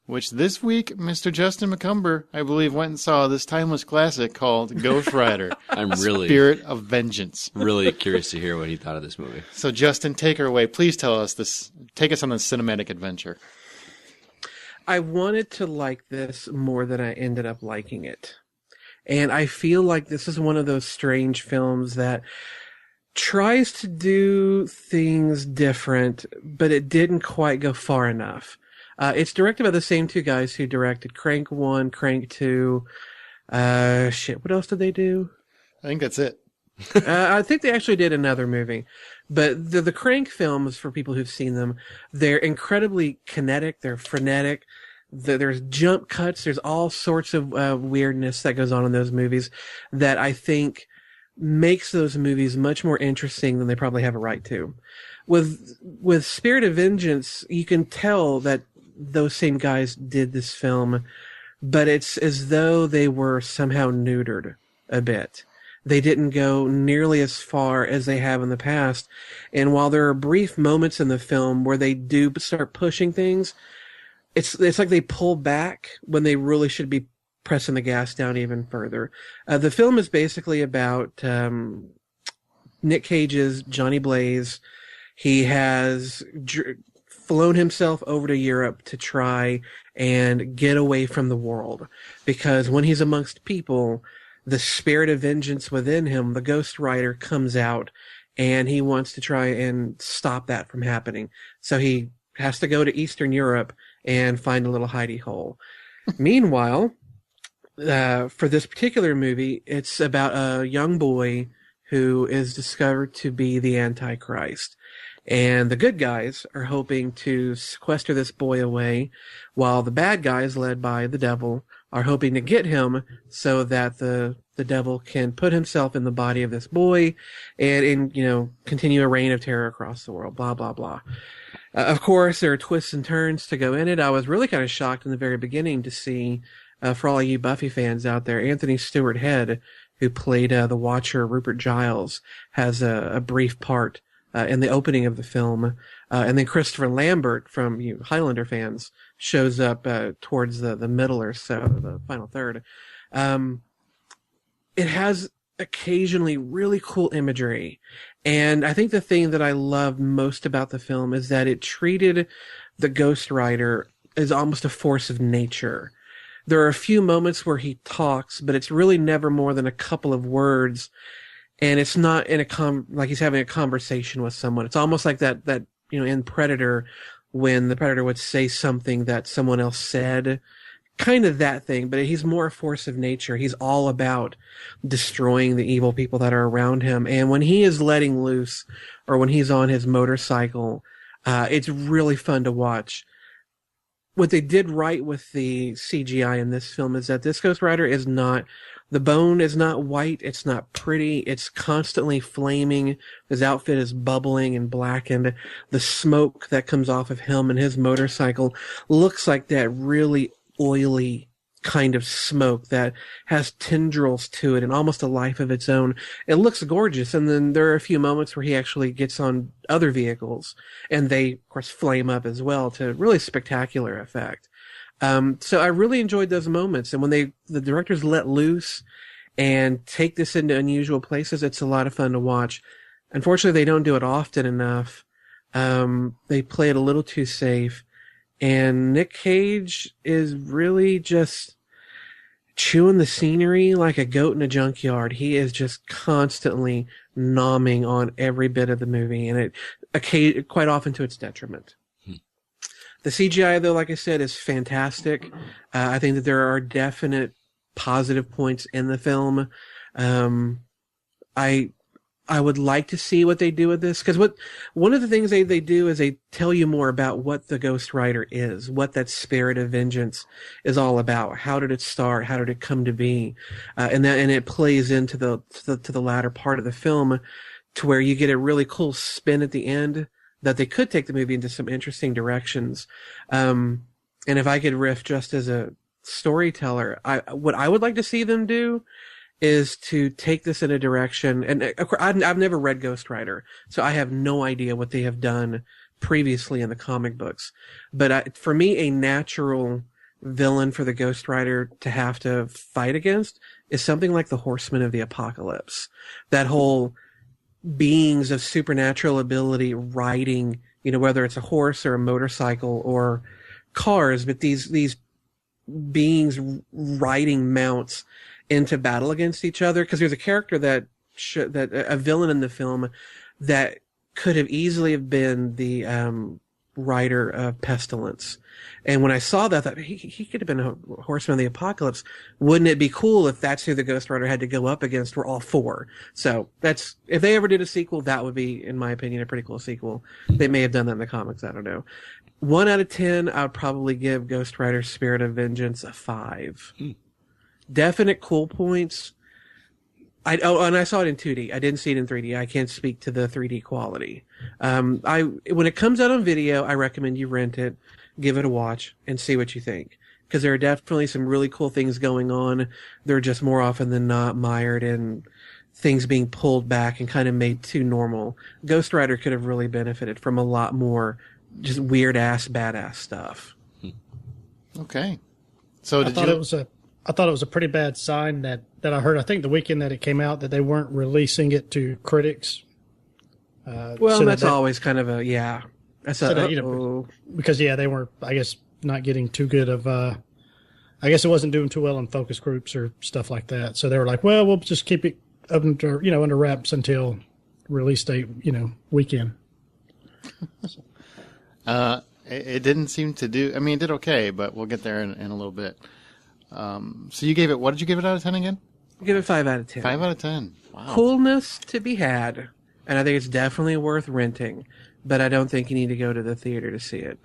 which this week, Mr. Justin McCumber, I believe, went and saw this timeless classic called Ghost Rider. I'm really Spirit of Vengeance. really curious to hear what he thought of this movie. So, Justin, take her away. Please tell us this. Take us on this cinematic adventure. I wanted to like this more than I ended up liking it. And I feel like this is one of those strange films that tries to do things different, but it didn't quite go far enough. It's directed by the same two guys who directed Crank 1, Crank 2. What else did they do? I think that's it. I think they actually did another movie. But the Crank films, for people who've seen them, they're incredibly kinetic, they're frenetic. There's jump cuts, there's all sorts of weirdness that goes on in those movies that I think makes those movies much more interesting than they probably have a right to. With Spirit of Vengeance, you can tell that those same guys did this film, but it's as though they were somehow neutered a bit. They didn't go nearly as far as they have in the past. And while there are brief moments in the film where they do start pushing things, it's like they pull back when they really should be pressing the gas down even further. The film is basically about Nick Cage's Johnny Blaze. He has flown himself over to Europe to try and get away from the world, because when he's amongst people, the spirit of vengeance within him, the Ghost Rider, comes out, and he wants to try and stop that from happening. So he has to go to Eastern Europe and find a little hidey hole. Meanwhile, for this particular movie, it's about a young boy who is discovered to be the Antichrist. And the good guys are hoping to sequester this boy away, while the bad guys, led by the devil, are hoping to get him so that the devil can put himself in the body of this boy and continue a reign of terror across the world, blah, blah, blah. Of course, there are twists and turns to go in it. I was really kind of shocked in the very beginning to see, for all you Buffy fans out there, Anthony Stewart Head, who played the Watcher, Rupert Giles, has a brief part in the opening of the film. And then Christopher Lambert, from you Highlander fans, shows up towards the middle or so, the final third. It has occasionally really cool imagery. And I think the thing that I love most about the film is that it treated the Ghost Rider as almost a force of nature. There are a few moments where he talks, but it's really never more than a couple of words. And it's not in like he's having a conversation with someone. It's almost like that in Predator, when the Predator would say something that someone else said, kind of that thing, but he's more a force of nature. He's all about destroying the evil people that are around him. And when he is letting loose, or when he's on his motorcycle, it's really fun to watch. What they did right with the CGI in this film is that this Ghost Rider is not, the bone is not white, it's not pretty, it's constantly flaming. His outfit is bubbling and blackened. The smoke that comes off of him and his motorcycle looks like that really oily kind of smoke that has tendrils to it and almost a life of its own. It looks gorgeous. And then there are a few moments where he actually gets on other vehicles, and they, of course, flame up as well to really spectacular effect. So I really enjoyed those moments. And when the directors let loose and take this into unusual places, it's a lot of fun to watch. Unfortunately, they don't do it often enough. They play it a little too safe. And Nick Cage is really just chewing the scenery like a goat in a junkyard. He is just constantly nomming on every bit of the movie, and it quite often to its detriment. The CGI, though, like I said, is fantastic. I think that there are definite positive points in the film. I would like to see what they do with this, because one of the things they do is they tell you more about what the Ghost Rider is, what that spirit of vengeance is all about. How did it start? How did it come to be? And it plays into the latter part of the film, to where you get a really cool spin at the end that they could take the movie into some interesting directions. And if I could riff just as a storyteller, what I would like to see them do is to take this in a direction, and I've never read Ghost Rider, so I have no idea what they have done previously in the comic books. But for me, a natural villain for the Ghost Rider to have to fight against is something like the Horsemen of the Apocalypse. That whole beings of supernatural ability riding, whether it's a horse or a motorcycle or cars, but these beings riding mounts into battle against each other. Because there's a character that a villain in the film that could have easily have been the rider of Pestilence. And when I saw that, I thought he could have been a Horseman of the Apocalypse. Wouldn't it be cool if that's who the Ghost Rider had to go up against? Were all four. So if they ever did a sequel, that would be, in my opinion, a pretty cool sequel. They may have done that in the comics. I don't know. 1 out of 10, I would probably give Ghost Rider Spirit of Vengeance a 5. Definite cool points. And I saw it in 2D. I didn't see it in 3D. I can't speak to the 3D quality. When it comes out on video, I recommend you rent it, give it a watch, and see what you think. Because there are definitely some really cool things going on. They're just more often than not mired in things being pulled back and kind of made too normal. Ghost Rider could have really benefited from a lot more just weird-ass, badass stuff. Okay. So I thought it was a pretty bad sign that I heard. I think the weekend that it came out that they weren't releasing it to critics. Well, that's always kind of a yeah. That's because they weren't, I guess, not getting too good of. I guess it wasn't doing too well in focus groups or stuff like that. So they were like, well, we'll just keep it under wraps until release date, weekend. It didn't seem to do. I mean, it did okay, but we'll get there in a little bit. So you gave it. What did you give it out of 10 again? Give it 5 out of 10. 5 out of 10. Wow. Coolness to be had, and I think it's definitely worth renting. But I don't think you need to go to the theater to see it.